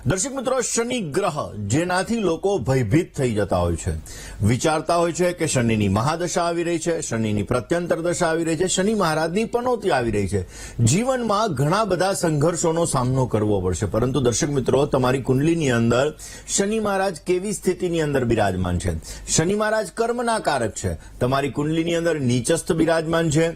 દર્શક મિત્રો, શનિ ગ્રહ જેનાથી લોકો ભયભીત થઈ જતા હોય છે, વિચારતા હોય છે કે શનિની મહાદશા આવી રહી છે, શનિની પ્રત્યંતર દશા આવી રહી છે, શનિ મહારાજની પનોતી આવી રહી છે. જીવનમાં ઘણા બધા સંઘર્ષોનો સામનો કરવો પડશે. પરંતુ દર્શક મિત્રો, તમારી કુંડલીની અંદર શનિ મહારાજ કેવી સ્થિતિની અંદર બિરાજમાન છે? શનિ મહારાજ કર્મના કારક છે. તમારી કુંડલીની અંદર નીચસ્થ બિરાજમાન છે,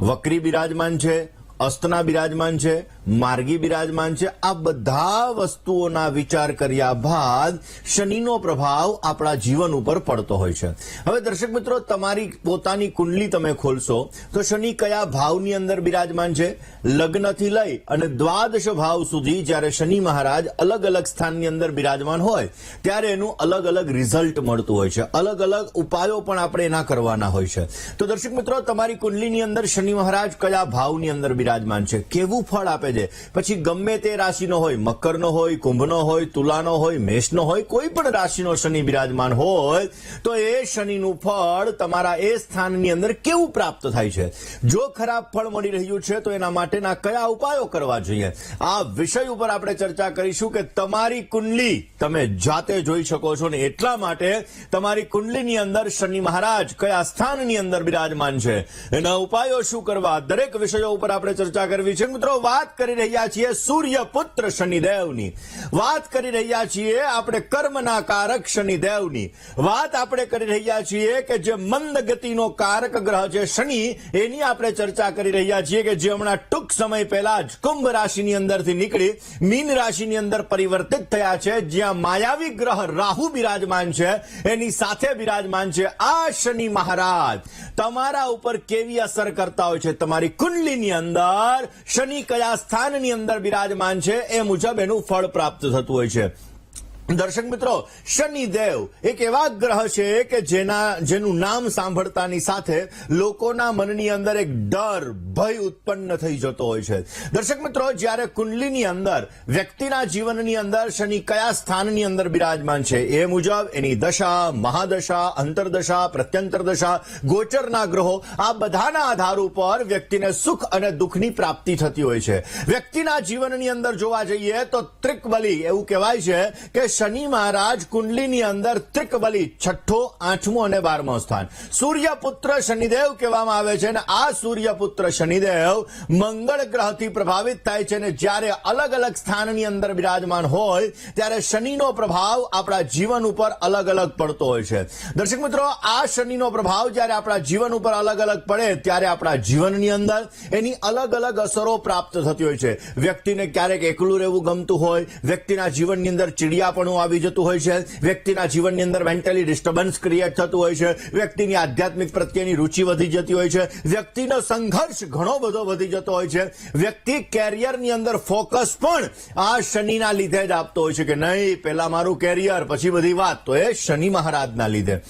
વક્રી બિરાજમાન છે, અસ્તના બિરાજમાન છે, માર્ગી બિરાજમાન છે. આ બધા વસ્તુઓના વિચાર કર્યા બાદ શનિનો પ્રભાવ આપણા જીવન ઉપર પડતો હોય છે. હવે દર્શક મિત્રો, તમારી પોતાની કુંડલી તમે ખોલશો તો શનિ કયા ભાવની અંદર બિરાજમાન છે? લગ્નથી લઈ અને દ્વાદશ ભાવ સુધી જ્યારે શનિ મહારાજ અલગ અલગ સ્થાનની અંદર બિરાજમાન હોય ત્યારે એનું અલગ અલગ રિઝલ્ટ મળતું હોય છે. અલગ અલગ ઉપાયો પણ આપણે એના કરવાના હોય છે. તો દર્શક મિત્રો, તમારી કુંડલીની અંદર શનિ મહારાજ કયા ભાવની અંદર બિરાજમાન છે, કેવું ફળ આપે છે, પછી ગમે તે રાશિનો હોય, મકરનો હોય, કુંભનો હોય, તુલાનો હોય, મેષનો હોય, કોઈ પણ રાશિનો શનિ બિરાજમાન હોય તો એ શનિનું ફળ તમારા એ સ્થાનની અંદર કેવું પ્રાપ્ત થાય છે? જો ખરાબ ફળ મળી રહ્યું છે તો એના માટેના કયા ઉપાયો કરવા જોઈએ? આ વિષય ઉપર આપણે ચર્ચા કરીશું કે તમારી કુંડલી તમે જાતે જોઈ શકો છો ને એટલા માટે તમારી કુંડલીની અંદર શનિ મહારાજ કયા સ્થાનની અંદર બિરાજમાન છે, એના ઉપાયો શું કરવા, દરેક વિષયો ઉપર આપણે ચર્ચા કરવી છે. મિત્રો, વાત કરી રહ્યા છીએ સૂર્યપુત્ર શનિદેવની, વાત કરી રહ્યા છીએ આપણે કર્મના કારક શનિદેવની, વાત આપણે કરી રહ્યા છીએ કે જે મંદ ગતિનો કારક ગ્રહ છે શનિ, એની આપણે ચર્ચા કરી રહ્યા છીએ કે જે હમણાં ટૂંક સમય પહેલા જ કુંભ રાશિની અંદરથી નીકળી મીન રાશિની અંદર પરિવર્તિત થયા છે, જ્યાં માયાવી ગ્રહ રાહુ બિરાજમાન છે, એની સાથે બિરાજમાન છે. આ શનિ મહારાજ તમારા ઉપર કેવી અસર કરતા હોય છે? તમારી કુંડલીની અંદર શનિ કયા સ્થાનની અંદર બિરાજમાન છે એ મુજબ એનું ફળ પ્રાપ્ત થતું હોય છે. દર્શક મિત્રો, શનિદેવ એક એવા ગ્રહ છે કે જેનું નામ સાંભળતાની સાથે લોકોના મનની અંદર એક ડર, ભય ઉત્પન્ન થઈ જતો હોય છે. દર્શક મિત્રો, જ્યારે કુંડલીની અંદર વ્યક્તિના જીવનની અંદર શનિ કયા સ્થાનની અંદર બિરાજમાન છે એ મુજબ એની દશા, મહાદશા, અંતરદશા, પ્રત્યંતર દશા, ગોચરના ગ્રહો, આ બધાના આધાર ઉપર વ્યક્તિને સુખ અને દુઃખની પ્રાપ્તિ થતી હોય છે. વ્યક્તિના જીવનની અંદર જોવા જઈએ તો ત્રિકબલી એવું કહેવાય છે કે શનિ મહારાજ કુંડલીની અંદર ત્રિકબલી 6ઠો, 8મો અને 12મો સ્થાન, સૂર્યપુત્ર શનિદેવ કહેવામાં આવે છે. અને આ સૂર્યપુત્ર શનિદેવ મંગળ ગ્રહથી પ્રભાવિત થાય છે. અને જ્યારે અલગ અલગ સ્થાનની અંદર બિરાજમાન હોય ત્યારે શનિનો પ્રભાવ આપણા જીવન ઉપર અલગ અલગ પડતો હોય છે. દર્શક મિત્રો, આ શનિનો પ્રભાવ જ્યારે આપણા જીવન ઉપર અલગ અલગ પડે ત્યારે આપણા જીવનની અંદર એની અલગ અલગ અસરો પ્રાપ્ત થતી હોય છે. વ્યક્તિને ક્યારેક એકલું રહેવું ગમતું હોય, વ્યક્તિના જીવનની અંદર ચીડિયાપણું આવી જતું હોય છે, વ્યક્તિના જીવનની અંદર મેન્ટલી ડિસ્ટર્બન્સ ક્રિએટ થતું હોય છે, વ્યક્તિની આધ્યાત્મિક પ્રત્યેની રુચિ વધી જતી હોય છે, વ્યક્તિનો સંઘર્ષ ઘણો બધો વધી જતો હોય છે, વ્યક્તિ કેરિયરની અંદર ફોકસ પણ આ શનિના લીધે જ આપતો હોય છે કે નહીં, પહેલા મારું કેરિયર પછી બધી વાત, તો એ શનિ મહારાજના લીધે.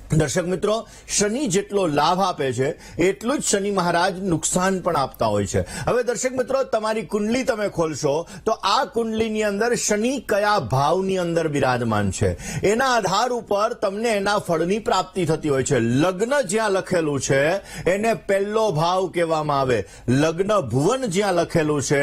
દર્શક મિત્રો, શનિ જેટલો લાભ આપે છે એટલું જ શનિ મહારાજ નુકસાન પણ આપતા હોય છે. હવે દર્શક મિત્રો, તમારી કુંડલી તમે ખોલશો તો આ કુંડલીની અંદર શનિ કયા ભાવની અંદર બિરાજમાન છે એના આધાર ઉપર તમને એના ફળની પ્રાપ્તિ થતી હોય છે. લગ્ન જ્યાં લખેલું છે એને પહેલો ભાવ કહેવામાં આવે, લગ્ન ભુવન જ્યાં લખેલું છે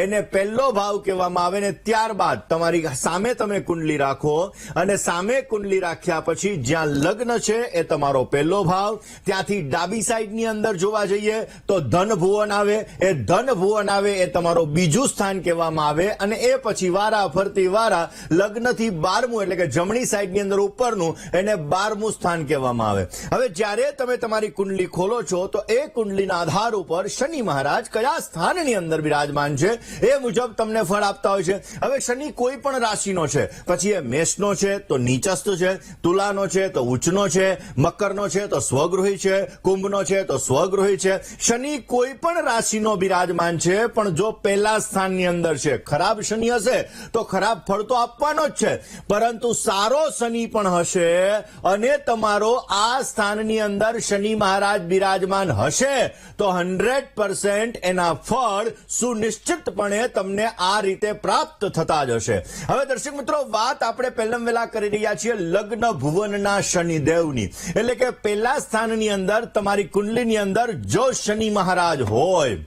એને પહેલો ભાવ કહેવામાં આવે. ને ત્યારબાદ તમારી સામે તમે કુંડલી રાખો અને સામે કુંડલી રાખ્યા પછી જ્યાં લગ્ન એ તમારો પહેલો ભાવ, ત્યાંથી ડાબી સાઈડની અંદર જોવા જઈએ તો ધન ભુવન આવે, એ ધન ભુવન આવે એ તમારો બીજું સ્થાન કહેવામાં આવે. અને એ પછી વારા ફરતી વારા લગ્નથી 12મું એટલે કે જમણી સાઈડની અંદર ઉપરનું એને 12મું સ્થાન કહેવામાં આવે. હવે જ્યારે તમે તમારી કુંડલી ખોલો છો તો એ કુંડલીના આધાર ઉપર શનિ મહારાજ કયા સ્થાનની અંદર બિરાજમાન છે એ મુજબ તમને ફળ આપતા હોય છે. હવે શનિ કોઈ પણ રાશિનો છે, પછી એ મેષનો છે તો નીચસ્થ છે, તુલાનો છે તો ઉચ્ચનો છે, મકરનો છે તો સ્વગૃહી છે, કુંભનો છે તો સ્વગૃહી છે. શનિ કોઈ પણ રાશિનો બિરાજમાન છે, પણ જો પહેલા સ્થાનની અંદર છે, ખરાબ શનિ હશે તો ખરાબ ફળ તો આપવાનો જ છે, પરંતુ સારો શનિ પણ હશે અને તમારો આ સ્થાનની અંદર શનિ મહારાજ બિરાજમાન હશે તો 100% એના ફળ સુનિશ્ચિતપણે તમને આ રીતે પ્રાપ્ત થતા જ હશે. હવે દર્શક મિત્રો, વાત આપણે પહેલા વહેલા કરી રહ્યા છીએ લગ્ન ભુવનના શનિદેવ, એટલે કે પહેલા સ્થાનની અંદર તમારી કુંડલીની અંદર જો શનિ મહારાજ હોય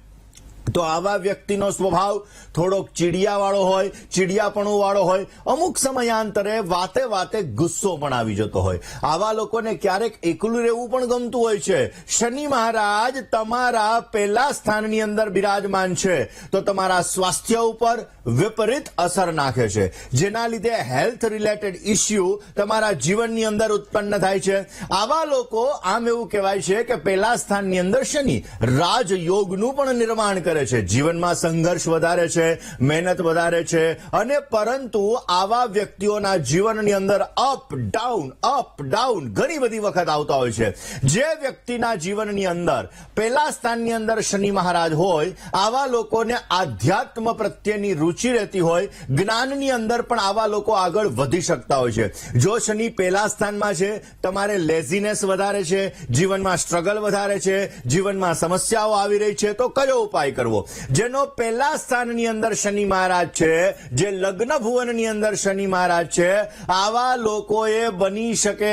તો આવા વ્યક્તિનો સ્વભાવ થોડોક ચીડિયાવાળો હોય, ચીડિયાપણું વાળો હોય, અમુક સમયાંતરે વાતે વાતે ગુસ્સો પણ આવી જતો હોય. આવા લોકોને ક્યારેક એકલું રહેવું પણ ગમતું હોય છે. શનિ મહારાજ તમારા પહેલા સ્થાનની અંદર બિરાજમાન છે તો તમારા સ્વાસ્થ્ય ઉપર વિપરીત અસર નાખે છે, જેના લીધે હેલ્થ રિલેટેડ ઇસ્યુ તમારા જીવનની અંદર ઉત્પન્ન થાય છે. આવા લોકો આમ એવું કહેવાય છે કે પહેલા સ્થાનની અંદર શનિ રાજયોગનું પણ નિર્માણ કરે છે. જીવનમાં સંઘર્ષ વધારે છે, મહેનત વધારે છે, અને પરંતુ આવા વ્યક્તિઓના જીવનની અંદર અપ ડાઉન ઘણી બધી વખત આવતા હોય છે. જે વ્યક્તિના જીવનની અંદર પહેલા સ્થાનની અંદર શનિ મહારાજ હોય, આવા લોકોને આધ્યાત્મ પ્રત્યેની રુચિ રહેતી હોય, જ્ઞાનની અંદર પણ આવા લોકો આગળ વધી શકતા હોય છે. જો શનિ પહેલા સ્થાનમાં છે, તમારે લેઝીનેસ વધારે છે, જીવનમાં સ્ટ્રગલ વધારે છે, જીવનમાં સમસ્યાઓ આવી રહી છે, તો કયો ઉપાય કરવો? જેનો પહેલા સ્થાનની અંદર શનિ મહારાજ છે, જે લગ્ન ભુવનની અંદર શનિ મહારાજ છે, આવા લોકોએ બની શકે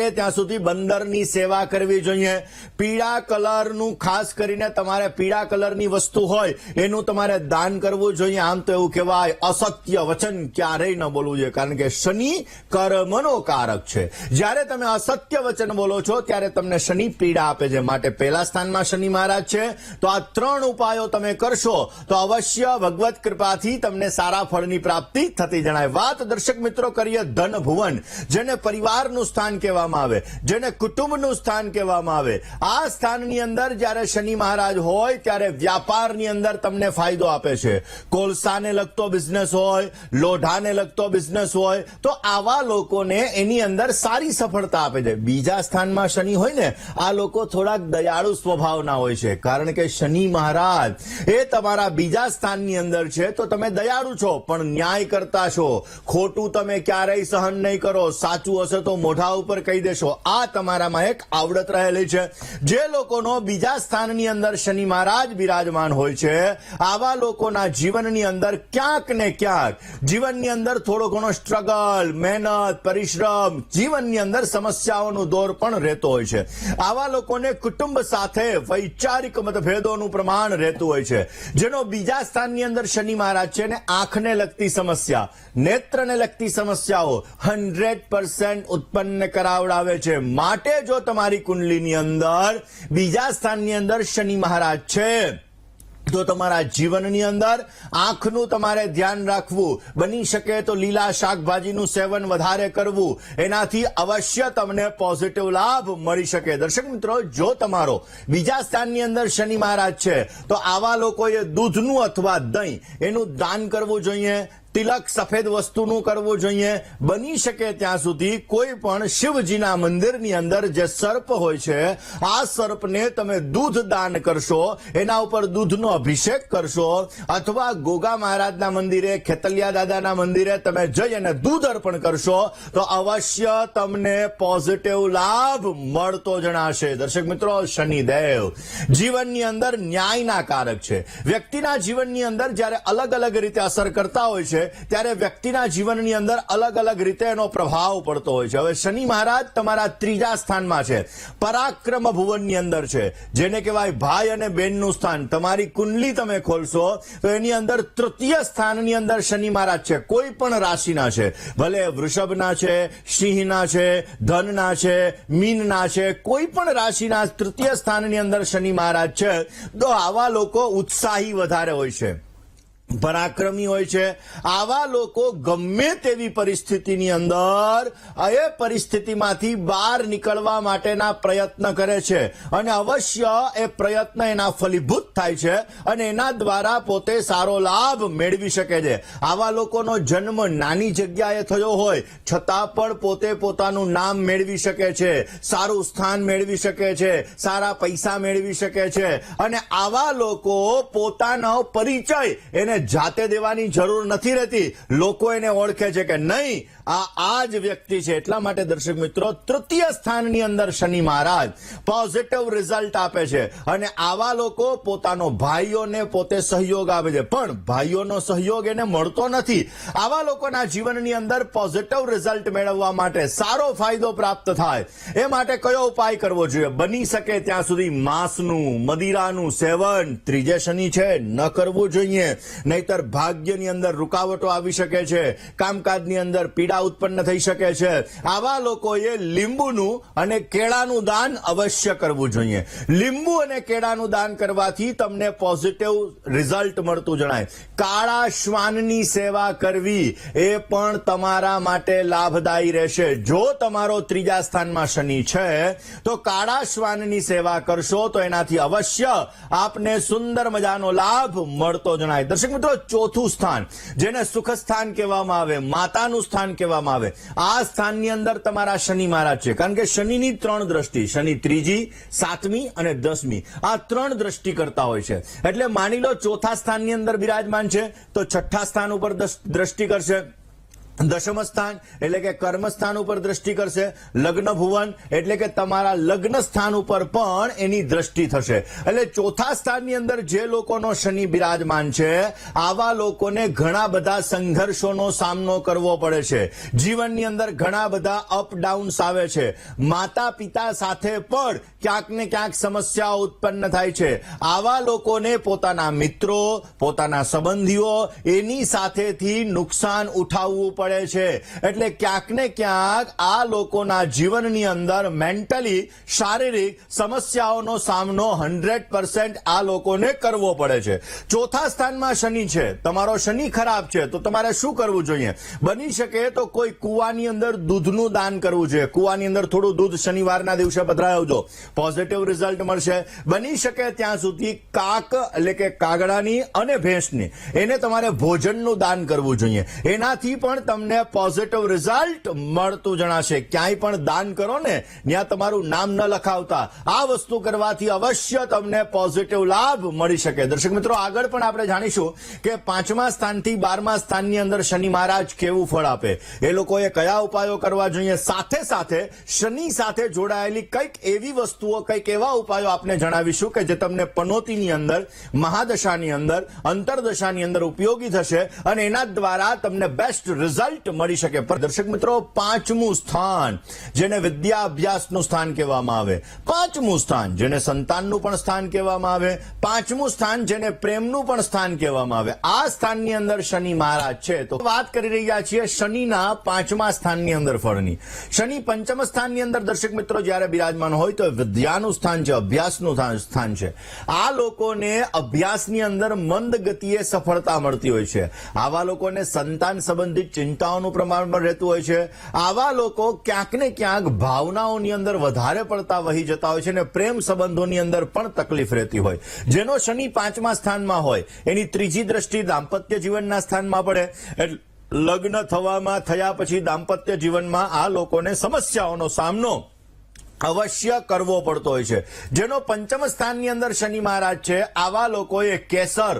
ત્યાં સુધી બંદરની સેવા કરવી જોઈએ. પીળા કલરનું ખાસ કરીને તમારે પીળા કલરની વસ્તુ હોય એનું તમારે દાન કરવું જોઈએ. આમ તો એવું કહેવાય અસત્ય વચન ક્યારેય ન બોલવું જોઈએ, કારણ કે શનિ કર્મનો કારક છે. જ્યારે તમે અસત્ય વચન બોલો છો ત્યારે તમને શનિ પીડા આપે છે. માટે પહેલા સ્થાનમાં શનિ મહારાજ છે તો આ 3 ઉપાયો તમે કરશો તો અવશ્ય ભગવત કૃપાથી તમને સારા ફળની પ્રાપ્તિ થતી જણાય. વાત દર્શક મિત્રો કરીએ ધન ભુવન, જેને પરિવારનું સ્થાન કહેવામાં આવે, જેને કુટુંબનું સ્થાન કહેવામાં આવે. આ સ્થાનની અંદર જ્યારે શનિ મહારાજ હોય ત્યારે વ્યાપારની અંદર તમને ફાયદો આપે છે. કોલસાને લગતો બિઝનેસ હોય, લોઢાને લગતો બિઝનેસ હોય, તો આવા લોકોને એની અંદર સારી સફળતા આપે છે. બીજા સ્થાનમાં શનિ હોય ને, આ લોકો થોડાક દયાળુ સ્વભાવના હોય છે, કારણ કે શનિ મહારાજ એ તમારા બીજા સ્થાનની અંદર છે તો તમે દયાળુ છો, પણ ન્યાય કરતા છો. ખોટું તમે ક્યારેય સહન નહીં કરો, સાચું હશે તો મોઢા ઉપર કહી દેશો. આ તમારામાં એક આવડત રહેલી છે. જે લોકોનો બીજા સ્થાનની અંદર શનિ મહારાજ બિરાજમાન હોય છે, આવા લોકોના જીવનની અંદર ક્યાંક ને ક્યાંક જીવનની અંદર થોડો ઘણો સ્ટ્રગલ, મહેનત, પરિશ્રમ, જીવનની અંદર સમસ્યાઓનો દોર પણ રહેતો હોય છે. આવા લોકોને કુટુંબ સાથે વૈચારિક મતભેદોનું પ્રમાણ રહેતું હોય છે. જેનો બીજા સ્થાનની અંદર શનિ મહારાજ છે ને આંખને લગતી સમસ્યા, નેત્રને લગતી સમસ્યાઓ 100% ઉત્પન્ન કરાવડાવે છે. માટે જો તમારી કુંડલીની અંદર બીજા સ્થાનની અંદર શનિ મહારાજ છે તો તમારા જીવનની અંદર આંખનું તમારે ધ્યાન રાખવું. બની શકે તો લીલા શાકભાજીનું સેવન વધારે કરવું, એનાથી અવશ્ય તમને પોઝિટિવ લાભ મળી શકે. દર્શક મિત્રો, જો તમારો બીજા સ્થાનની અંદર શનિ મહારાજ છે તો આવા લોકોએ દૂધનું અથવા દહીં એનું દાન કરવું જોઈએ. તિલક સફેદ વસ્તુનું કરવું જોઈએ. બની શકે ત્યાં સુધી કોઈ પણ શિવજીના મંદિરની અંદર જે સર્પ હોય છે, આ સર્પને તમે દૂધ દાન કરશો, એના ઉપર દૂધનો અભિષેક કરશો, અથવા ગોગા મહારાજના મંદિરે, ખેતલિયા દાદાના મંદિરે તમે જઈ અને દૂધ અર્પણ કરશો તો અવશ્ય તમને પોઝિટિવ લાભ મળતો જણાશે. દર્શક મિત્રો, શનિદેવ જીવનની અંદર ન્યાયના કારક છે. વ્યક્તિના જીવનની અંદર જ્યારે અલગ અલગ રીતે અસર કરતા હોય છે ત્યારે વ્યક્તિના જીવનની અંદર અલગ અલગ રીતે એનો પ્રભાવ પડતો હોય છે. હવે શનિ મહારાજ તમારા ત્રીજા સ્થાનમાં છે, પરાક્રમ ભુવનની અંદર છે, જેને કહેવાય ભાઈ અને બહેનનું સ્થાન. તમારી કુંડલી તમે ખોલશો તો એની અંદર તૃતીય સ્થાનની અંદર શનિ મહારાજ છે. કોઈ પણ રાશિના છે, ભલે વૃષભના છે, સિંહના છે, ધનના છે, મીનના છે, કોઈ પણ રાશિના તૃતીય સ્થાનની અંદર શનિ મહારાજ છે તો આવા લોકો ઉત્સાહી વધારે હોય છે, પરાક્રમી હોય છે. આવા લોકો ગમે તેવી પરિસ્થિતિની અંદર એ પરિસ્થિતિમાંથી બહાર નીકળવા માટેના પ્રયત્ન કરે છે, અને અવશ્ય એ પ્રયત્ન એના ફલીભૂત થાય છે અને એના દ્વારા પોતે સારો લાભ મેળવી શકે છે. આવા લોકોનો જન્મ નાની જગ્યાએ થયો હોય છતાં પણ પોતે પોતાનું નામ મેળવી શકે છે, સારું સ્થાન મેળવી શકે છે, સારા પૈસા મેળવી શકે છે. અને આવા લોકો પોતાનો પરિચય એને એને જાતે દેવાની જરૂર નથી રહેતી, લોકો એને ઓળખે છે કે નહીં આ જ વ્યક્તિ છે. એટલા માટે દર્શક મિત્રો તૃતીય સ્થાનની અંદર શનિ મહારાજ પોઝિટિવ રિઝલ્ટ આપે છે અને આવા લોકો પોતાનો ભાઈઓને પોતે સહયોગ આપે છે, પણ ભાઈઓનો સહયોગ એને મળતો નથી. આવા લોકોના જીવનની અંદર પોઝિટિવ રિઝલ્ટ મેળવવા માટે, સારો ફાયદો પ્રાપ્ત થાય એ માટે કયો ઉપાય કરવો જોઈએ? બની શકે ત્યાં સુધી માંસનું, મદિરાનું સેવન ત્રીજે શનિ છે ન કરવું જોઈએ, નહીતર ભાગ્યની અંદર રૂકાવટો આવી શકે છે, કામકાજની અંદર પીડા ઉત્પન્ન થઈ શકે છે. આવા લોકોએ લીંબુનું અને કેળાનું દાન અવશ્ય કરવું જોઈએ. લીંબુ અને કેળાનું દાન કરવાથી તમને પોઝિટિવ રિઝલ્ટ મળતું જણાય. કાળા શ્વાનની સેવા કરવી એ પણ તમારા માટે લાભદાયી રહેશે. જો તમારો ત્રીજા સ્થાનમાં શનિ છે તો કાળા શ્વાનની સેવા કરશો તો એનાથી અવશ્ય આપને સુંદર મજાનો લાભ મળતો જણાય. દર્શક મિત્રો, ચોથું સ્થાન જેને સુખ સ્થાન કહેવામાં આવે, માતાનું સ્થાન કહેવામાં આવે, આ સ્થાનની અંદર તમારા શનિ મહારાજ છે. કારણ કે શનિની 3 દ્રષ્ટિ, શનિ ત્રીજી, 7મી અને 10મી, આ 3 દ્રષ્ટિ કરતા હોય છે. એટલે માની લો ચોથા સ્થાનની અંદર બિરાજમાન છે તો છઠ્ઠા સ્થાન ઉપર દ્રષ્ટિ કરશે. દશમ સ્થાન એટલે કે કર્મ સ્થાન ઉપર દ્રષ્ટિ કરશે. લગ્ન ભુવન એટલે કે તમારા લગ્ન સ્થાન ઉપર પણ એની દ્રષ્ટિ થશે. એટલે ચોથા સ્થાનની અંદર જે લોકોનો શનિ બિરાજમાન છે આવા લોકોને ઘણા બધા સંઘર્ષોનો સામનો કરવો પડે છે. જીવનની અંદર ઘણા બધા અપડાઉન્સ આવે છે. માતા પિતા સાથે પણ ક્યાંક ને ક્યાંક સમસ્યાઓ ઉત્પન્ન થાય છે. આવા લોકોને પોતાના મિત્રો, પોતાના સંબંધીઓ એની સાથેથી નુકસાન ઉઠાવવું પડે છે. એટલે ક્યાંક ને ક્યાંક આ લોકોના જીવનની અંદર મેન્ટલી, શારીરિક સમસ્યાઓનો સામનો 100% આ લોકોને કરવો પડે છે. ચોથા સ્થાનમાં શનિ છે, તમારો શનિ ખરાબ છે તો તમારે શું કરવું જોઈએ? બની શકે તો કોઈ કુવાની અંદર દૂધનું દાન કરવું જોઈએ. કુવાની અંદર થોડું દૂધ શનિવારના દિવસે પધરાવજો, પોઝિટિવ રિઝલ્ટ મળશે. બની શકે ત્યાં સુધી કાક એટલે કે કાગડાની અને ભેંસની એને તમારે ભોજનનું દાન કરવું જોઈએ. એનાથી પણ તમને પોઝિટિવ રિઝલ્ટ મળતું જણાશે. ક્યાંય પણ દાન કરો ને ત્યાં તમારું નામ ન લખાવતા. આ વસ્તુ કરવાથી અવશ્ય તમને પોઝિટિવ લાભ મળી શકે. દર્શક મિત્રો, આગળ પણ આપણે જાણીશું કે 5મા સ્થાનથી 12મા સ્થાનની અંદર શનિ મહારાજ કેવું ફળ આપે, એ લોકોએ કયા ઉપાયો કરવા જોઈએ. સાથે સાથે શનિ સાથે જોડાયેલી કંઈક એવી વસ્તુઓ, કંઈક એવા ઉપાયો આપને જણાવીશું કે જે તમને પનોતીની અંદર, મહાદશાની અંદર, અંતરદશાની અંદર ઉપયોગી થશે અને એના દ્વારા તમને બેસ્ટ રિઝલ્ટ મળી શકે. પર દર્શક મિત્રો, 5મું સ્થાન જેને વિદ્યા અભ્યાસનું સ્થાન કહેવામાં આવે, 5મું સ્થાન જેને સંતાનનું પણ સ્થાન કહેવામાં આવે, 5મું સ્થાન જેને પ્રેમનું પણ સ્થાન કહેવામાં આવે, આ સ્થાનની અંદર શનિ મહારાજ છે. તો વાત કરી રહ્યા છીએ શનિના 5મા સ્થાનની અંદર ફળની. શનિ 5મ સ્થાનની અંદર દર્શક મિત્રો જ્યારે બિરાજમાન હોય તો વિદ્યાનું સ્થાન છે, અભ્યાસનું સ્થાન છે. આ લોકોને અભ્યાસની અંદર મંદ ગતિએ સફળતા મળતી હોય છે. આવા લોકોને સંતાન સંબંધિત ચિંતાઓનું પ્રમાણ પણ રહેતું હોય છે. આવા લોકો ક્યાંક ને ક્યાંક ભાવનાઓની અંદર વધારે પડતા વહી જતા હોય છે અને પ્રેમ સંબંધોની અંદર પણ તકલીફ રહેતી હોય. જેનો શનિ 5મા સ્થાનમાં હોય એની ત્રીજી દ્રષ્ટિ દાંપત્ય જીવનના સ્થાનમાં પડે. એટલે લગ્ન થયા પછી દાંપત્ય જીવનમાં આ લોકોને સમસ્યાઓનો સામનો અવશ્ય કરવો પડતો હોય છે. જેનો 5મ સ્થાનની અંદર શનિ મહારાજ છે આવા લોકોએ કેસર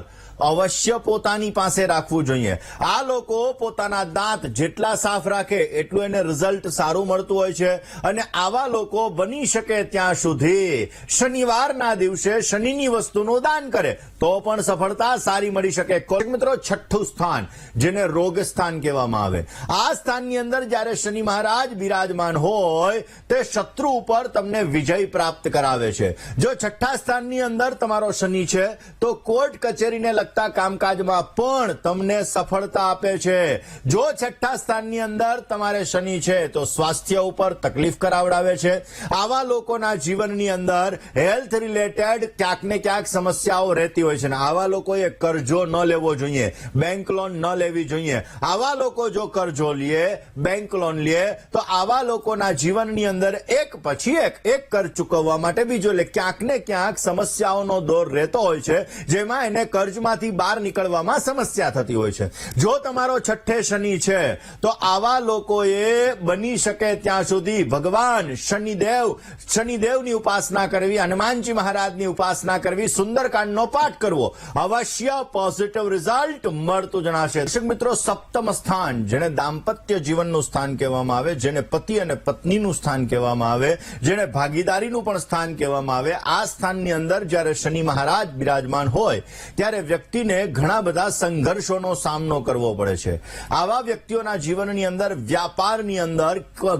અવશ્ય પોતાની પાસે રાખવું જોઈએ. આ લોકો પોતાના દાંત જેટલા સાફ રાખે એટલું એને રિઝલ્ટ સારું મળતું હોય છે. અને આવા લોકો બની શકે ત્યાં સુધી શનિવારના દિવસે શનિની વસ્તુનું દાન કરે તો પણ સફળતા સારી મળી શકે. મિત્રો, 6થું સ્થાન જેને રોગ સ્થાન કહેવામાં આવે, આ સ્થાનની અંદર જ્યારે શનિ મહારાજ બિરાજમાન હોય તે શત્રુ ઉપર તમને વિજય પ્રાપ્ત કરાવે છે. જો 6થા સ્થાનની અંદર તમારો શનિ છે તો કોર્ટ કચેરીને કામકાજમાં પણ તમને સફળતા આપે છે. જો 6થા સ્થાનની અંદર તમારે શનિ છે તો સ્વાસ્થ્ય ઉપર તકલીફ કરાવડાવે છે. આવા લોકોના જીવનની અંદર હેલ્થ રિલેટેડ ક્યાંક ને ક્યાંક સમસ્યાઓ રહેતી હોય છે. આવા લોકોએ કરજો ન લેવો જોઈએ, બેંક લોન ન લેવી જોઈએ. આવા લોકો જો કરજો લે, બેંક લોન લે તો આવા લોકોના જીવનની અંદર એક પછી એક કર્જ ચૂકવવા માટે બીજો લે ક્યાંક ને ક્યાંક સમસ્યાઓનો દોર રહેતો હોય છે, જેમાં એને કર્જમાં એમાંથી બહાર નીકળવામાં સમસ્યા થતી હોય છે. જો તમારો છઠ્ઠે શનિ છે તો આવા લોકોએ બની શકે ત્યાં સુધી ભગવાન શનિદેવની ઉપાસના કરવી, હનુમાનજી મહારાજની ઉપાસના કરવી, સુંદરકાંડનો પાઠ કરવો, અવશ્ય પોઝિટિવ રિઝલ્ટ મળતું જણાશે. દર્શક મિત્રો, સપ્તમ સ્થાન જેને દાંપત્ય જીવનનું સ્થાન કહેવામાં આવે, જેને પતિ અને પત્નીનું સ્થાન કહેવામાં આવે, જેને ભાગીદારીનું પણ સ્થાન કહેવામાં આવે, આ સ્થાનની અંદર જ્યારે શનિ મહારાજ બિરાજમાન હોય ત્યારે વ્યક્તિને ઘણા બધા સંઘર્ષોનો સામનો કરવો પડે છે. આવા વ્યક્તિઓના જીવનની અંદર વ્યાપારની અંદર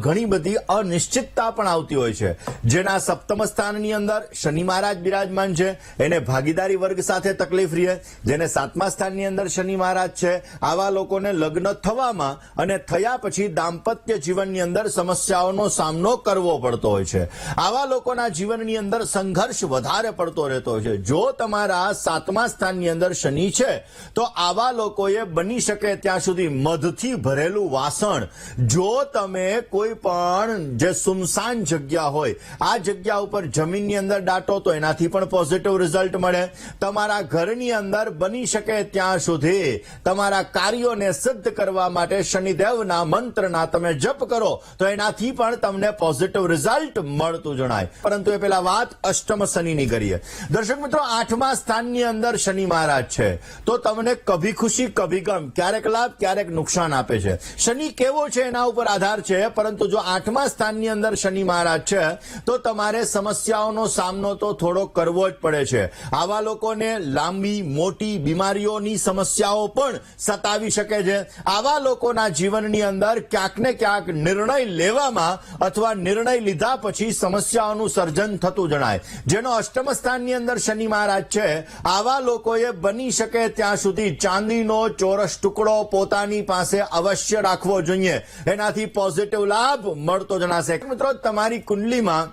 ઘણી બધી અનિશ્ચિતતા પણ આવતી હોય છે. જેના સપ્તમ સ્થાનની અંદર શનિ મહારાજ બિરાજમાન છે એને ભાગીદારી વર્ગ સાથે તકલીફ રહે. જેને સાતમા સ્થાનની અંદર શનિ મહારાજ છે, આવા લોકોને લગ્ન થવામાં અને થયા પછી દાંપત્ય જીવનની અંદર સમસ્યાઓનો સામનો કરવો પડતો હોય છે. આવા લોકોના જીવનની અંદર સંઘર્ષ વધારે પડતો રહેતો હોય છે. જો તમારા સાતમા સ્થાનની અંદર શનિ છે તો આવા લોકોએ બની શકે ત્યાં સુધી મધથી ભરેલું વાસણ, જો તમે કોઈ પણ જે સુમસાન જગ્યા હોય આ જગ્યા ઉપર જમીનની અંદર દાટો તો એનાથી પણ પોઝિટિવ રિઝલ્ટ મળે. તમારા ઘરની અંદર બની શકે ત્યાં સુધી તમારા કાર્યોને સિદ્ધ કરવા માટે શનિદેવના મંત્રના તમે જપ કરો તો એનાથી પણ તમને પોઝિટિવ રિઝલ્ટ મળતું જણાય. પરંતુ એ પેલા વાત અષ્ટમ શનિની કરીએ. દર્શક મિત્રો, આઠમા સ્થાનની અંદર શનિ મહારાજ છે તો તમને કભી ખુશી કભી ગમ, ક્યારેક લાભ ક્યારેક નુકસાન આપે છે. શનિ કેવો છે એના ઉપર આધાર છે, પરંતુ જો આઠમા સ્થાનની અંદર શનિ મહારાજ છે તો તમારે સમસ્યાઓનો સામનો તો થોડો કરવો જ પડે છે. આવા લોકોને લાંબી મોટી બીમારીઓની સમસ્યાઓ પણ સતાવી શકે છે. આવા લોકોના જીવનની અંદર ક્યાંક ને ક્યાંક નિર્ણય લેવામાં અથવા નિર્ણય લીધા પછી સમસ્યાઓનું સર્જન થતું જણાય. જેનો અષ્ટમ સ્થાનની અંદર શનિ મહારાજ છે, આવા લોકોએ બની શકે ત્યાં સુધી ચાંદીનો ચોરસ ટુકડો પોતાની પાસે અવશ્ય રાખવો જોઈએ. એનાથી પોઝિટિવ લાભ મળતો જણાશે. મિત્રો, તમારી કુંડલીમાં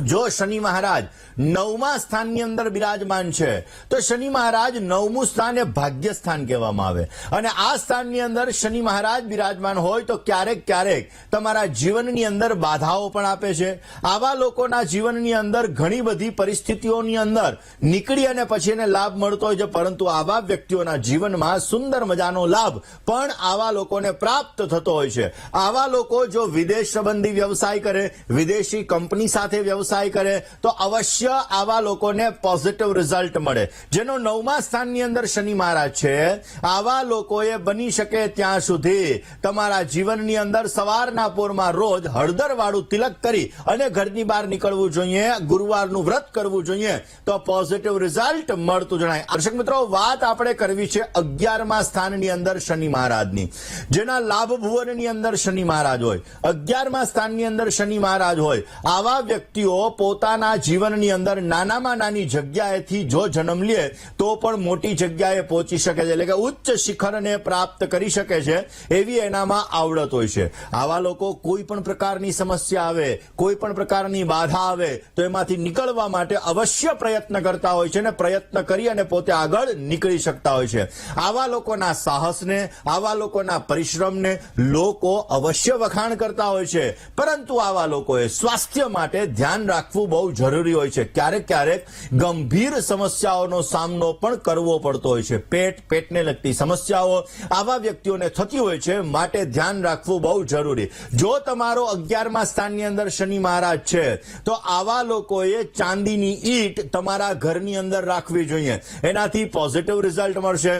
જો શનિ મહારાજ નવમા સ્થાનની અંદર બિરાજમાન છે તો શનિ મહારાજ નવમું સ્થાન એ ભાગ્ય સ્થાન કહેવામાં આવે, અને આ સ્થાનની અંદર શનિ મહારાજ બિરાજમાન હોય તો ક્યારેક ક્યારેક તમારા જીવનની અંદર બાધાઓ પણ આપે છે. આવા લોકોના જીવનની અંદર ઘણી બધી પરિસ્થિતિઓની અંદર નીકળી અને પછી એને લાભ મળતો હોય છે, પરંતુ આવા વ્યક્તિઓના જીવનમાં સુંદર મજાનો લાભ પણ આવા લોકોને પ્રાપ્ત થતો હોય છે. આવા લોકો જો વિદેશ સંબંધી વ્યવસાય કરે, વિદેશી કંપની સાથે વ્યવસાય કરે તો અવશ્ય આવા લોકોને પોઝિટિવ રિઝલ્ટ મળે. જેનો નવમા સ્થાનની અંદર શનિ મહારાજ છે, આવા લોકોએ બની શકે ત્યાં સુધી તમારા જીવનની અંદર સવારના પોરમાં રોજ હળદરવાળું તિલક કરી અને ઘરની બહાર નીકળવું જોઈએ, ગુરુવારનું વ્રત કરવું જોઈએ તો પોઝિટિવ રિઝલ્ટ મળતું જણાય. દર્શક મિત્રો, વાત આપણે કરવી છે 11મા સ્થાનની અંદર શનિ મહારાજની. જેના લાભ ભુવનની અંદર શનિ મહારાજ હોય, 11મા સ્થાનની અંદર શનિ મહારાજ હોય, આવા વ્યક્તિઓ પોતાના જીવનની અંદર નાનામાં નાની જગ્યાએથી જો જન્મ લે તો પણ મોટી જગ્યાએ પહોંચી શકે છે, એટલે કે ઉચ્ચ શિખરને પ્રાપ્ત કરી શકે છે એવી એનામાં આવડત હોય છે. આવા લોકો કોઈ પણ પ્રકારની સમસ્યા આવે, કોઈ પણ પ્રકારની બાધા આવે તો એમાંથી નીકળવા માટે અવશ્ય પ્રયત્ન કરતા હોય છે અને પ્રયત્ન કરી અને પોતે આગળ નીકળી શકતા હોય છે. આવા લોકોના સાહસને, આવા લોકોના પરિશ્રમને લોકો અવશ્ય વખાણ કરતા હોય છે, પરંતુ આવા લોકોએ સ્વાસ્થ્ય માટે ધ્યાન રાખવું બહુ જરૂરી હોય છે. ક્યારેક ક્યારેક ગંભીર સમસ્યાઓનો સામનો પણ કરવો પડતો હોય છે. પેટને લગતી સમસ્યાઓ આવા વ્યક્તિઓને થતી હોય છે, માટે ધ્યાન રાખવું બહુ જરૂરી. જો તમારો 11મા સ્થાનની અંદર શનિ મહારાજ છે તો આવા લોકોએ ચાંદીની ઈંટ તમારા ઘરની અંદર રાખવી જોઈએ. એનાથી પોઝિટિવ રિઝલ્ટ મળશે.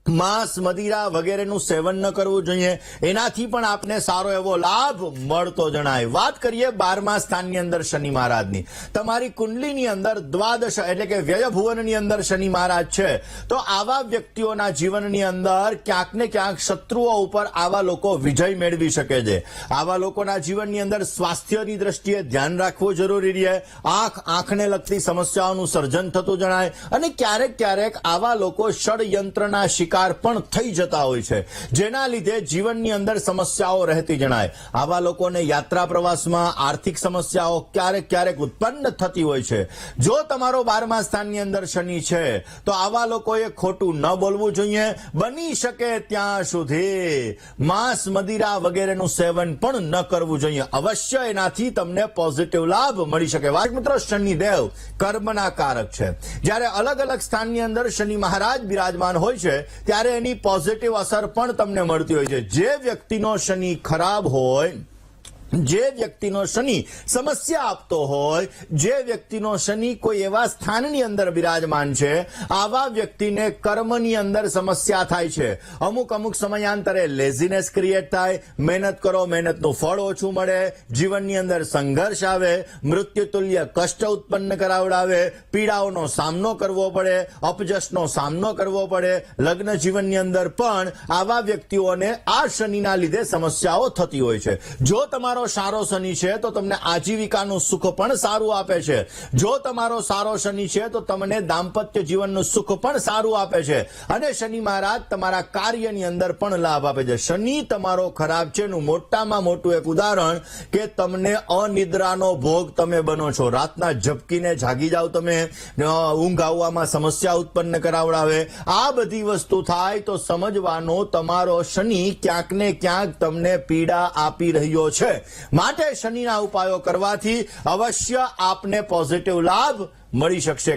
માંસ, મદિરા વગેરેનું સેવન ન કરવું જોઈએ, એનાથી પણ આપને સારો એવો લાભ મળતો જણાય. વાત કરીએ 12મા સ્થાનની અંદર શનિ મહારાજની. તમારી કુંડલીની અંદર દ્વાદશ એટલે કે વ્યય ભુવનની અંદર શનિ મહારાજ છે તો આવા વ્યક્તિઓના જીવનની અંદર ક્યાંક ને ક્યાંક શત્રુઓ ઉપર આવા લોકો વિજય મેળવી શકે છે. આવા લોકોના જીવનની અંદર સ્વાસ્થ્યની દ્રષ્ટિએ ધ્યાન રાખવું જરૂરી રહે. આંખને લગતી સમસ્યાઓનું સર્જન થતું જણાય, અને ક્યારેક ક્યારેક આવા લોકો ષડયંત્રના શિકાર શિકાર પણ થઈ જતા હોય છે, જેના લીધે જીવનની અંદર સમસ્યાઓ રહેતી જણાય. આવા લોકોને યાત્રા પ્રવાસમાં આર્થિક સમસ્યાઓ ક્યારેક ક્યારેક ઉત્પન્ન થતી હોય છે. જો તમારો 12મા સ્થાનની અંદર શનિ છે તો આવા લોકોએ ખોટું ન બોલવું જોઈએ. બની શકે ત્યાં સુધી માંસ, મદિરા વગેરેનું સેવન પણ ન કરવું જોઈએ. અવશ્ય એનાથી તમને પોઝિટિવ લાભ મળી શકે. વાત મિત્રો, શનિદેવ કર્મના કારક છે. જ્યારે અલગ અલગ સ્થાનની અંદર શનિ મહારાજ બિરાજમાન હોય છે ત્યારે એની પોઝિટિવ અસર પણ તમને મળતી હોય છે. જે વ્યક્તિનો શનિ ખરાબ હોય, જે વ્યક્તિનો શનિ સમસ્યા આપતો હોય, જે વ્યક્તિનો શનિ કોઈ એવા સ્થાનની અંદર બિરાજમાન છે, આવા વ્યક્તિને કર્મની અંદર સમસ્યા થાય છે. અમુક સમયાંતરે લેઝીનેસ ક્રિએટ થાય, મહેનત કરો, મહેનતનું ફળ ઓછું મળે, જીવનની અંદર સંઘર્ષ આવે, મૃત્યુતુલ્ય કષ્ટ ઉત્પન્ન કરાવડાવે, પીડાઓનો સામનો કરવો પડે, અપજશનો સામનો કરવો પડે. લગ્ન જીવનની અંદર પણ આવા વ્યક્તિઓને આ શનિના લીધે સમસ્યાઓ થતી હોય છે. જો તમારો સારો શનિ છે તો તમને આજીવિકાનું સુખ પણ સારું આપે છે. જો તમારો સારો શનિ છે તો તમને દાંપત્ય જીવનનું સુખ પણ સારું આપે છે. અને શનિ મહારાજ તમારા કાર્યની અંદર પણ લાભ આપે છે. શનિ તમારો ખરાબ છે એનું મોટામાં મોટું એક ઉદાહરણ કે તમને અનિદ્રાનો ભોગ તમે બનો છો. રાતના ઝબકીને જાગી જાઓ, તમે ઊંઘ આવવામાં સમસ્યા ઉત્પન્ન કરાવડાવે. આ બધી વસ્તુ થાય તો સમજવાનો તમારો શનિ ક્યાંક ને ક્યાંક તમને પીડા આપી રહ્યો છે. માટે શનિના ઉપાયો કરવાથી અવશ્ય આપને પોઝિટિવ લાભ મળી શકશે.